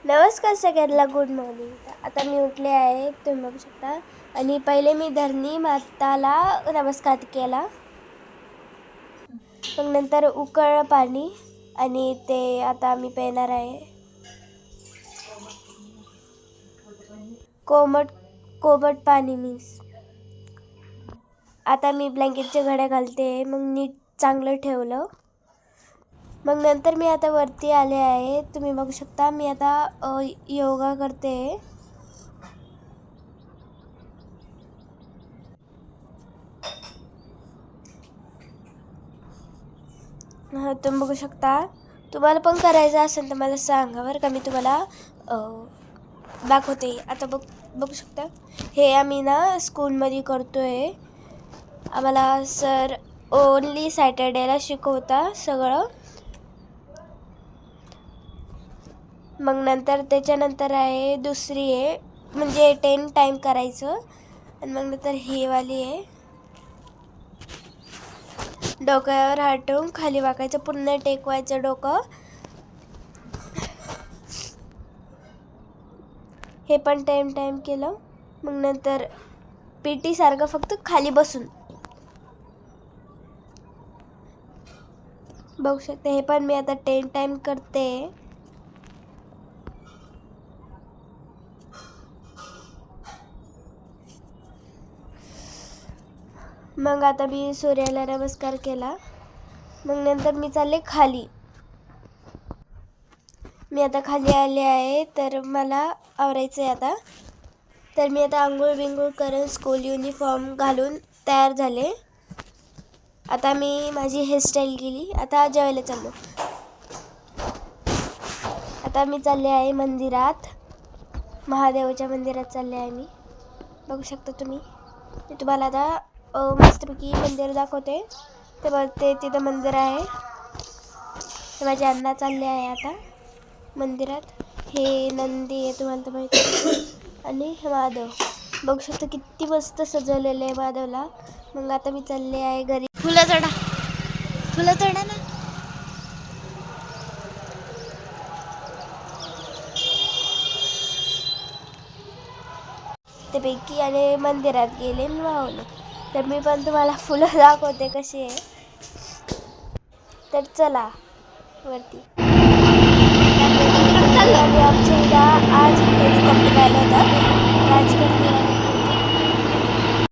नमस्कार सगळ्यांना, good morning. आता मी उठले आहे, तुम्ही बघू शकता. आणि पहिले मी धरणी माताला नमस्कार केला, मग नंतर उकळलं पाणी आणि ते आता मी पिणार आहे. कोमट कोमट पाणी मीन्स. आता मी ब्लँकेटच्या घड्या घालते, मग नीट चांगलं ठेवलं. मग नंतर मी आता वरती आले आहे, तुम्ही बघू शकता. मी आता योगा करते. तुम्ही बघू शकता. तुम्हाला पण करायचं असेल तर मला सांगा बरं का, मी तुम्हाला दाखवते. आता बघू शकता. हे आम्ही ना स्कूलमध्ये करतो आहे. आम्हाला सर ओनली सॅटर्डेला शिकवता सगळं. मग नंतर त्याच्यानंतर आहे दुसरी आहे, म्हणजे 10 टाईम करायचं. आणि मग नंतर ही वाली आहे, डोक्यावर हात ठेवून खाली वाकायचं, पूर्ण टेकवायचं डोकं. हे पण 10 टाईम केलं. मग नंतर PT सारखं फक्त खाली बसून बघू शकते. हे पण मी आता 10 टाईम करते. मग आता मी सूर्याला नमस्कार केला. मग नंतर मी चालले खाली. मी आता खाली आले आहे, तर मला आवरायचं आहे आता. तर मी आता आंघोळ बिंघोळ करून स्कूल युनिफॉर्म घालून तयार झाले. आता मी माझी हेअरस्टाईल केली. आता जेवायला चाललो. आता मी चालले आहे मंदिरात, महादेवाच्या मंदिरात चालले आहे मी. बघू शकता तुम्ही. मी तुम्हाला आता मस्तपैकी मंदिर दाखवते. ते तिथं मंदिर आहे. ते माझे अण्णा चालले आहे आता मंदिरात. हे नंदी आहे, तुम्हाला तर माहिती आहे. आणि हे महादेव बघू शकता, किती मस्त सजवलेलं आहे महादेवला. मग आता मी चालले आहे घरी. फुलं तोडा ना. ते पैकी आणि मंदिरात गेले आणि वाहून. तर मी पण तुम्हाला फुलं दाखवते कशी आहे. तर चला वरती. आणि आमच्या इथं आज हेलिकॉप्टर आलं होतं. राजगड